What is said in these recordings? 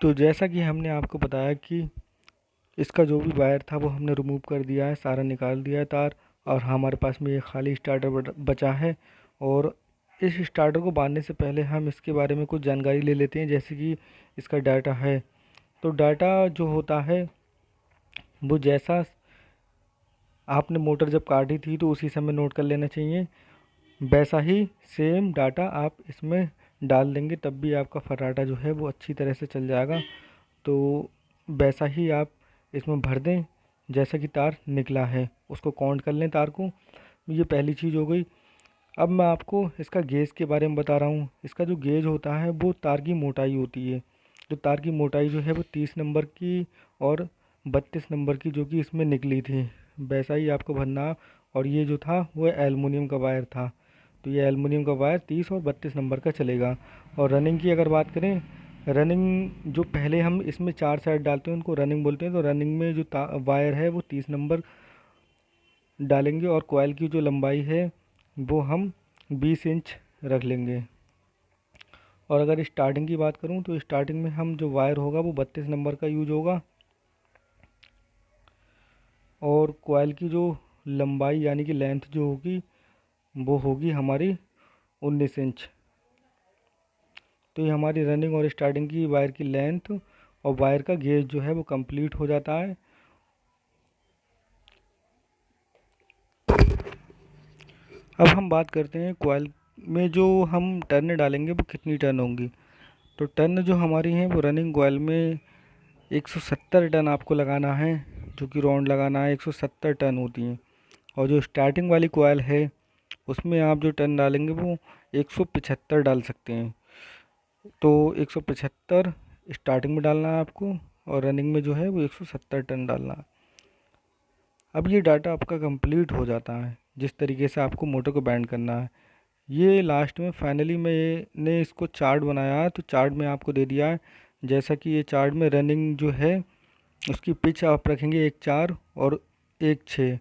तो जैसा कि हमने आपको बताया कि इसका जो भी वायर था वो हमने रिमूव कर दिया है, सारा निकाल दिया है तार। और हमारे पास में ये खाली स्टार्टर बचा है। और इस स्टार्टर को बांधने से पहले हम इसके बारे में कुछ जानकारी ले लेते हैं, जैसे कि इसका डाटा है। तो डाटा जो होता है वो जैसा आपने मोटर जब काटी थी तो उसी समय नोट कर लेना चाहिए, वैसा ही सेम डाटा आप इसमें डाल देंगे, तब भी आपका फर्राटा जो है वो अच्छी तरह से चल जाएगा। तो वैसा ही आप इसमें भर दें जैसा कि तार निकला है, उसको काउंट कर लें तार को। ये पहली चीज़ हो गई। अब मैं आपको इसका गेज के बारे में बता रहा हूँ। इसका जो गेज होता है वो तार की मोटाई होती है। तो तार की मोटाई जो है वो 30 नंबर की और 32 नंबर की जो कि इसमें निकली थी, वैसा ही आपको भरना। और ये जो था वो एलुमिनियम का वायर था। तो ये एलुमिनियम का वायर 30 और 32 नंबर का चलेगा। और रनिंग की अगर बात करें, रनिंग जो पहले हम इसमें 4 साइड डालते हैं उनको रनिंग बोलते हैं। तो रनिंग में जो वायर है वो 30 नंबर डालेंगे और कॉइल की जो लंबाई है वो हम 20 इंच रख लेंगे। और अगर स्टार्टिंग की बात करूं तो स्टार्टिंग में हम जो वायर होगा वो 32 नंबर का यूज होगा। और कॉइल की जो लंबाई यानी कि लेंथ जो होगी वो होगी हमारी 19 इंच। तो ये हमारी रनिंग और स्टार्टिंग की वायर की लेंथ और वायर का गेज जो है वो कंप्लीट हो जाता है। अब हम बात करते हैं कॉइल में जो हम टर्न डालेंगे वो कितनी टर्न होंगी। तो टर्न जो हमारी हैं वो रनिंग कॉइल में 170 टर्न आपको लगाना है, जो कि राउंड लगाना है, 170 टर्न होती हैं। और जो स्टार्टिंग वाली कॉइल है उसमें आप जो टर्न डालेंगे वो 175 डाल सकते हैं। तो 175 स्टार्टिंग में डालना है आपको और रनिंग में जो है वो 170 टन डालना है। अब ये डाटा आपका कंप्लीट हो जाता है जिस तरीके से आपको मोटर को बैंड करना है। ये लास्ट में फाइनली मैंने इसको चार्ट बनाया है, तो चार्ट में आपको दे दिया है। जैसा कि ये चार्ट में रनिंग जो है उसकी पिच आप रखेंगे 1/4 और 1/6।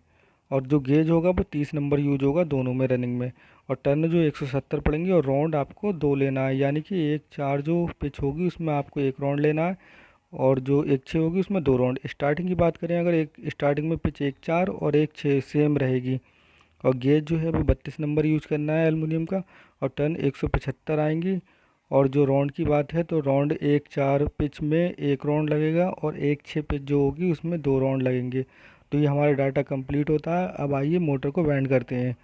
और जो गेज होगा वो 30 नंबर यूज होगा दोनों में, रनिंग में। और टर्न जो 170 पड़ेंगे और राउंड आपको 2 लेना है, यानी कि 1/4 जो पिच होगी उसमें आपको 1 राउंड लेना है और जो 1/6 होगी उसमें 2 राउंड। स्टार्टिंग की बात करें अगर, एक स्टार्टिंग में पिच 1/4 और 1/6 सेम रहेगी। और गेज जो है वो 32 नंबर यूज करना है एलुमिनियम का। और टर्न 175 आएंगी। और जो राउंड की बात है तो राउंड 1/4 पिच में 1 राउंड लगेगा और 1/6 पिच जो होगी उसमें 2 राउंड लगेंगे। तो ये हमारा डाटा कंप्लीट होता है। अब आइए मोटर को बैंड करते हैं।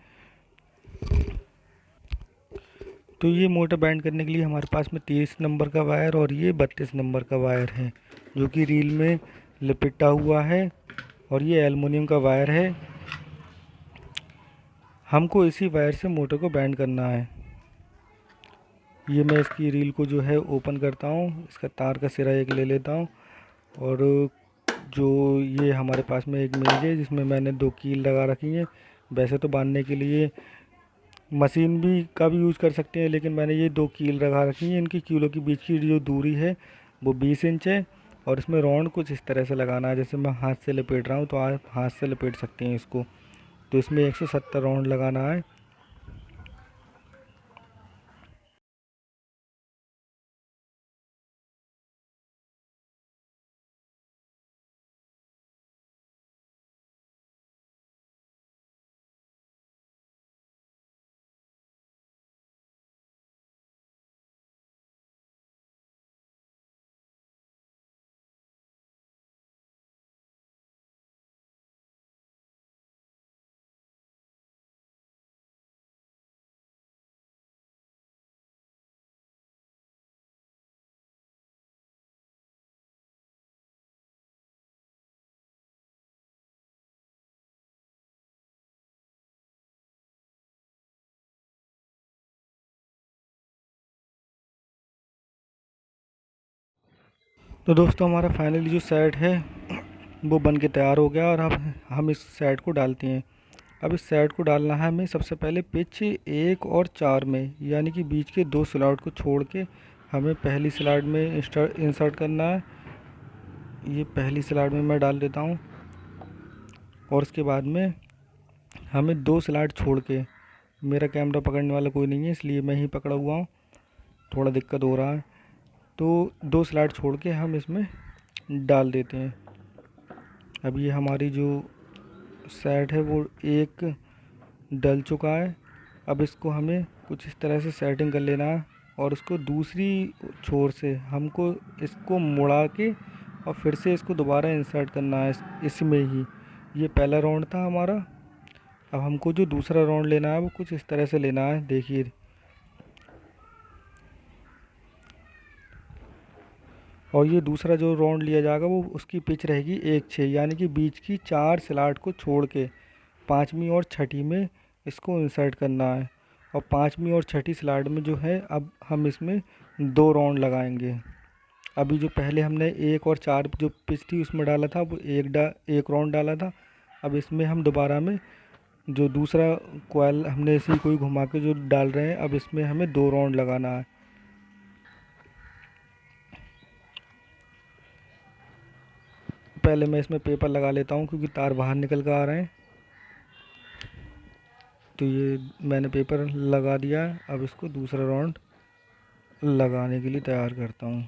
तो ये मोटर बैंड करने के लिए हमारे पास में 30 नंबर का वायर और ये 32 नंबर का वायर है, जो कि रील में लिपटा हुआ है। और ये एलुमिनियम का वायर है। हमको इसी वायर से मोटर को बैंड करना है। ये मैं इसकी रील को जो है ओपन करता हूँ, इसका तार का सिरा एक ले लेता हूँ। और जो ये हमारे पास में एक मेज है जिसमें मैंने 2 कील लगा रखी हैं। वैसे तो बांधने के लिए मशीन भी का भी यूज़ कर सकते हैं, लेकिन मैंने ये 2 कील लगा रखी हैं। इनकी कीलों के बीच की जो दूरी है वो 20 इंच है। और इसमें राउंड कुछ इस तरह से लगाना है, जैसे मैं हाथ से लपेट रहा हूँ तो आप हाथ से लपेट सकते हैं इसको। तो इसमें 170 राउंड लगाना है। तो दोस्तों हमारा फाइनली जो सेट है वो बन के तैयार हो गया। और अब हम इस सेट को डालते हैं। अब इस सेट को डालना है हमें सबसे पहले पिच 1 और 4 में, यानी कि बीच के 2 स्लॉट को छोड़ के हमें पहली स्लॉट में इंसर्ट करना है। ये पहली स्लॉट में मैं डाल देता हूँ। और उसके बाद में हमें 2 स्लॉट छोड़ के, मेरा कैमरा पकड़ने वाला कोई नहीं है इसलिए मैं ही पकड़ा हुआ हूँ, थोड़ा दिक्कत हो रहा है। तो 2 स्लॉट छोड़ के हम इसमें डाल देते हैं। अब ये हमारी जो सेट है वो एक डल चुका है। अब इसको हमें कुछ इस तरह से सेटिंग कर लेना है और उसको दूसरी छोर से हमको इसको मुड़ा के और फिर से इसको दोबारा इंसर्ट करना है इसमें ही। ये पहला राउंड था हमारा। अब हमको जो दूसरा राउंड लेना है वो कुछ इस तरह से लेना है, देखिए। और ये दूसरा जो राउंड लिया जाएगा वो उसकी पिच रहेगी 1-6, यानी कि बीच की 4 स्लॉट को छोड़ के 5वीं और 6ठी में इसको इंसर्ट करना है। और 5वीं और 6ठी स्लॉट में जो है अब हम इसमें 2 राउंड लगाएंगे। अभी जो पहले हमने 1 और 4 जो पिच थी उसमें डाला था वो एक राउंड डाला था। अब इसमें हम दोबारा में जो दूसरा कॉइल हमने इसी को ही घुमा के जो डाल रहे हैं, अब इसमें हमें 2 राउंड लगाना है। पहले मैं इसमें पेपर लगा लेता हूँ क्योंकि तार बाहर निकल कर आ रहे हैं। तो ये मैंने पेपर लगा दिया है। अब इसको दूसरा राउंड लगाने के लिए तैयार करता हूँ।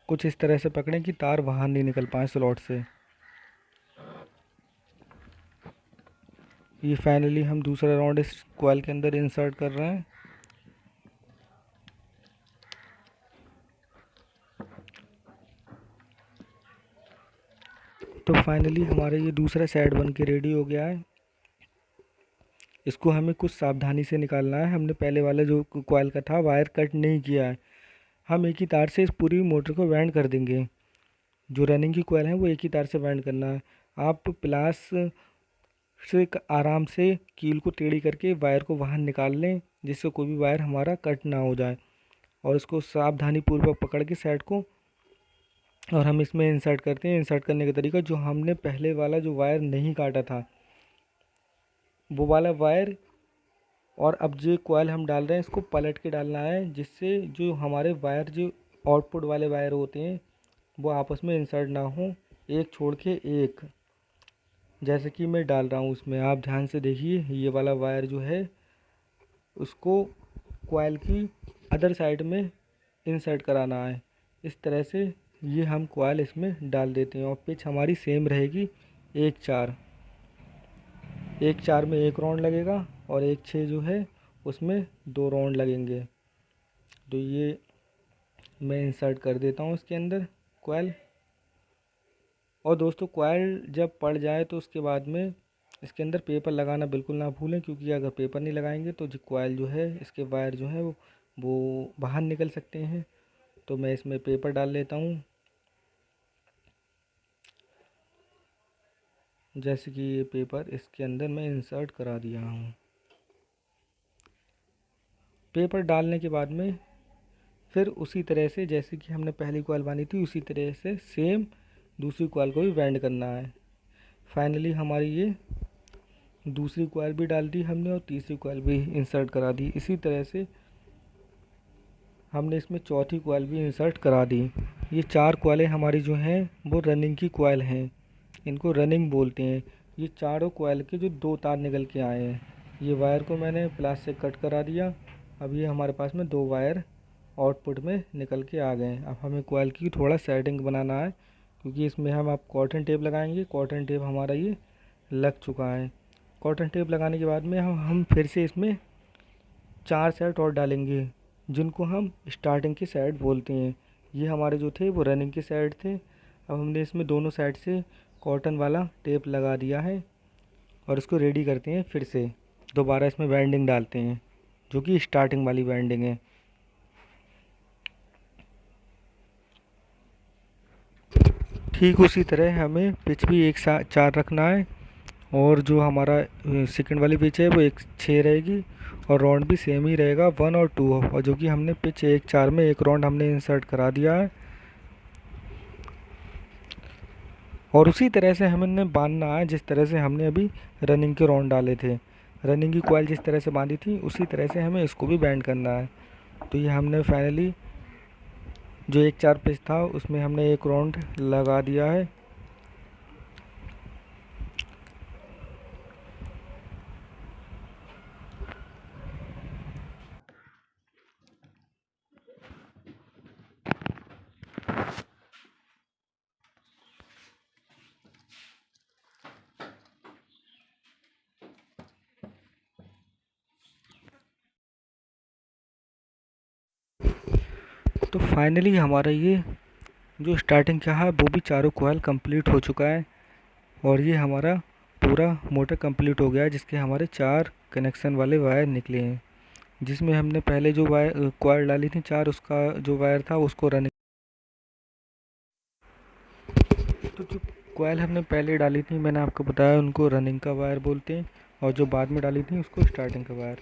कुछ इस तरह से पकड़ें कि तार बाहर नहीं निकल पाए स्लॉट से। ये फाइनली हम दूसरा राउंड इस कॉइल के अंदर इंसर्ट कर रहे हैं। तो फाइनली हमारा ये दूसरा सेट बन के रेडी हो गया है। इसको हमें कुछ सावधानी से निकालना है। हमने पहले वाला जो कॉइल का था वायर कट नहीं किया है। हम एक ही तार से इस पूरी मोटर को वाइंड कर देंगे। जो रनिंग की कॉइल है वो एक ही तार से वाइंड करना है। आप प्लास से आराम से कील को टेढ़ी करके वायर को बाहर निकाल लें, जिससे कोई भी वायर हमारा कट ना हो जाए। और इसको सावधानी पूर्वक पकड़ के सेट को और हम इसमें इंसर्ट करते हैं। इंसर्ट करने का तरीका, जो हमने पहले वाला जो वायर नहीं काटा था वो वाला वायर, और अब जो कॉइल हम डाल रहे हैं इसको पलट के डालना है, जिससे जो हमारे वायर जो आउटपुट वाले वायर होते हैं वो आपस में इंसर्ट ना हो, एक छोड़ के एक। जैसे कि मैं डाल रहा हूँ उसमें, आप ध्यान से देखिए। ये वाला वायर जो है उसको कॉइल की अदर साइड में इंसर्ट कराना है। इस तरह से ये हम कॉइल इसमें डाल देते हैं और पिच हमारी सेम रहेगी 1-4। 1-4 में 1 राउंड लगेगा और 1-6 जो है उसमें 2 राउंड लगेंगे। तो ये मैं इंसर्ट कर देता हूँ इसके अंदर कॉइल। और दोस्तों, कॉइल जब पड़ जाए तो उसके बाद में इसके अंदर पेपर लगाना बिल्कुल ना भूलें, क्योंकि अगर पेपर नहीं लगाएंगे तो जो कॉइल जो है इसके वायर जो है वो बाहर निकल सकते हैं। तो मैं इसमें पेपर डाल लेता हूँ, जैसे कि ये पेपर इसके अंदर मैं इंसर्ट करा दिया हूँ। पेपर डालने के बाद में फिर उसी तरह से जैसे कि हमने पहली कॉइल बांधी थी उसी तरह से सेम दूसरी कॉइल को भी वेंड करना है। फाइनली हमारी ये दूसरी कॉइल भी डाल दी हमने और तीसरी कॉइल भी इंसर्ट करा दी। इसी तरह से हमने इसमें चौथी कॉइल भी इंसर्ट करा दी। ये 4 कॉइलें हमारी जो हैं वो रनिंग की कॉइल हैं, इनको रनिंग बोलते हैं। ये चारों कॉइल के जो 2 तार निकल के आए हैं, ये वायर को मैंने प्लास से कट करा दिया। अब ये हमारे पास में 2 वायर आउटपुट में निकल के आ गए हैं। अब हमें कॉइल की थोड़ा सेटिंग बनाना है, क्योंकि इसमें हम अब कॉटन टेप लगाएंगे। कॉटन टेप हमारा ये लग चुका है। कॉटन टेप लगाने के बाद में हम फिर से इसमें 4 सेट और डालेंगे, जिनको हम स्टार्टिंग के सेट बोलते हैं। ये हमारे जो थे वो रनिंग के सेट थे। अब हमने इसमें दोनों साइड से कॉटन वाला टेप लगा दिया है और इसको रेडी करते हैं। फिर से दोबारा इसमें वाइंडिंग डालते हैं, जो कि स्टार्टिंग वाली वाइंडिंग है। ठीक उसी तरह हमें पिच भी 1-4 रखना है, और जो हमारा सेकंड वाली पिच है वो 1-6 रहेगी और राउंड भी सेम ही रहेगा 1 और 2। और जो कि हमने पिच 1-4 में 1 राउंड हमने इंसर्ट करा दिया है। और उसी तरह से हमने बांधना है जिस तरह से हमने अभी रनिंग के राउंड डाले थे। रनिंग की कॉइल जिस तरह से बांधी थी उसी तरह से हमें इसको भी बैंड करना है। तो ये हमने फाइनली जो 1-4 पिच था उसमें हमने 1 राउंड लगा दिया है। तो फाइनली हमारा ये जो स्टार्टिंग का है वो भी चारों कॉइल कंप्लीट हो चुका है, और ये हमारा पूरा मोटर कंप्लीट हो गया है, जिसके हमारे 4 कनेक्शन वाले वायर निकले हैं। जिसमें हमने पहले जो वायर कॉइल डाली थी 4, उसका जो वायर था उसको रनिंग, तो जो कॉइल हमने पहले डाली थी मैंने आपको बताया उनको रनिंग का वायर बोलते हैं, और जो बाद में डाली थी उसको स्टार्टिंग का वायर।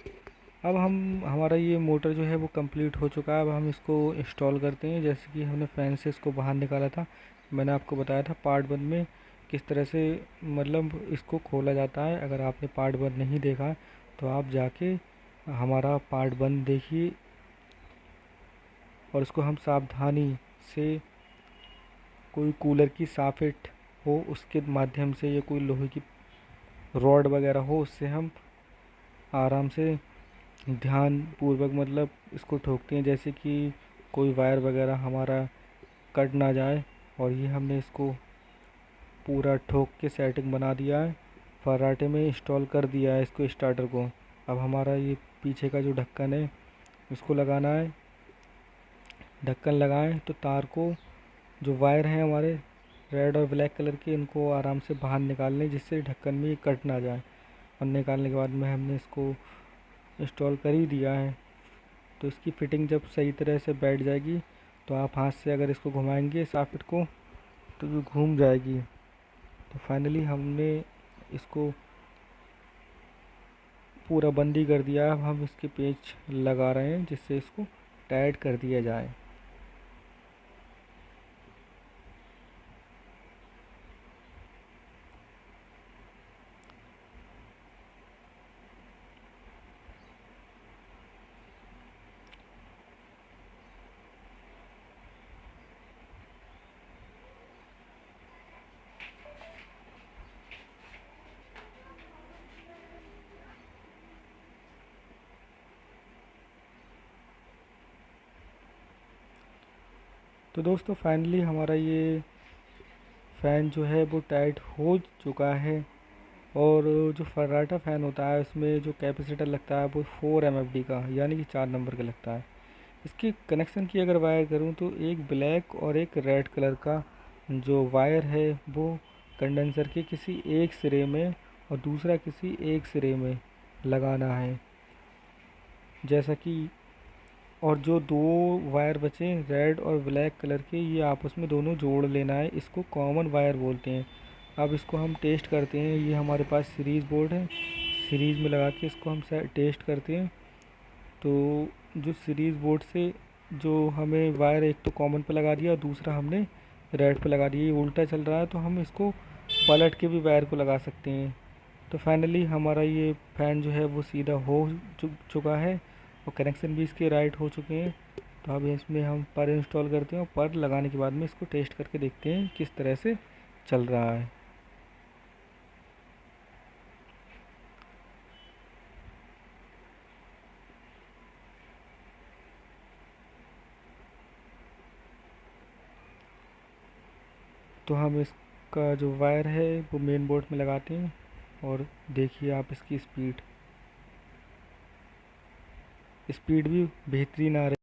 अब हम हमारा ये मोटर जो है वो कंप्लीट हो चुका है। अब हम इसको इंस्टॉल करते हैं। जैसे कि हमने फैन से इसको बाहर निकाला था, मैंने आपको बताया था पार्ट 1 में किस तरह से मतलब इसको खोला जाता है। अगर आपने पार्ट 1 नहीं देखा तो आप जाके हमारा पार्ट 1 देखिए, और इसको हम सावधानी से, कोई कूलर की सॉकेट हो उसके माध्यम से या कोई लोहे की रॉड वगैरह हो उससे हम आराम से ध्यान पूर्वक मतलब इसको ठोकते हैं, जैसे कि कोई वायर वगैरह हमारा कट ना जाए। और ये हमने इसको पूरा ठोक के सेटिंग बना दिया है, फर्राटे में इंस्टॉल कर दिया है इसको स्टार्टर को। अब हमारा ये पीछे का जो ढक्कन है इसको लगाना है। ढक्कन लगाएं तो तार को, जो वायर हैं हमारे रेड और ब्लैक कलर के, इनको आराम से बाहर निकाल लें जिससे ढक्कन में ये कट ना जाए। और निकालने के बाद में हमने इसको इंस्टॉल कर ही दिया है। तो इसकी फिटिंग जब सही तरह से बैठ जाएगी तो आप हाथ से अगर इसको घुमाएंगे सॉकेट को तो ये घूम जाएगी। तो फाइनली हमने इसको पूरा बंद ही कर दिया। अब हम इसके पेच लगा रहे हैं जिससे इसको टाइट कर दिया जाए। तो दोस्तों फाइनली हमारा ये फ़ैन जो है वो टाइट हो चुका है। और जो फर्राटा फ़ैन होता है उसमें जो कैपेसिटर लगता है वो 4 MFD का यानी कि 4 नंबर का लगता है। इसके कनेक्शन की अगर वायर करूँ तो एक ब्लैक और एक रेड कलर का जो वायर है वो कंडेंसर के किसी एक सिरे में और दूसरा किसी एक सिरे में लगाना है, जैसा कि। और जो 2 वायर बचे रेड और ब्लैक कलर के, ये आपस में दोनों जोड़ लेना है, इसको कॉमन वायर बोलते हैं। अब इसको हम टेस्ट करते हैं। ये हमारे पास सीरीज़ बोर्ड है, सीरीज़ में लगा के इसको हम टेस्ट करते हैं। तो जो सीरीज़ बोर्ड से जो हमें वायर एक तो कॉमन पे लगा दिया और दूसरा हमने रेड पे लगा दिया, ये उल्टा चल रहा है तो हम इसको पलट के भी वायर को लगा सकते हैं। तो फाइनली हमारा ये फ़ैन जो है वो सीधा हो चुका है और कनेक्शन भी इसके राइट हो चुके हैं। तो अब इसमें हम पर इंस्टॉल करते हैं और पर लगाने के बाद में इसको टेस्ट करके देखते हैं किस तरह से चल रहा है। तो हम इसका जो वायर है वो मेन बोर्ड में लगाते हैं और देखिए आप इसकी स्पीड भी बेहतरीन आ रही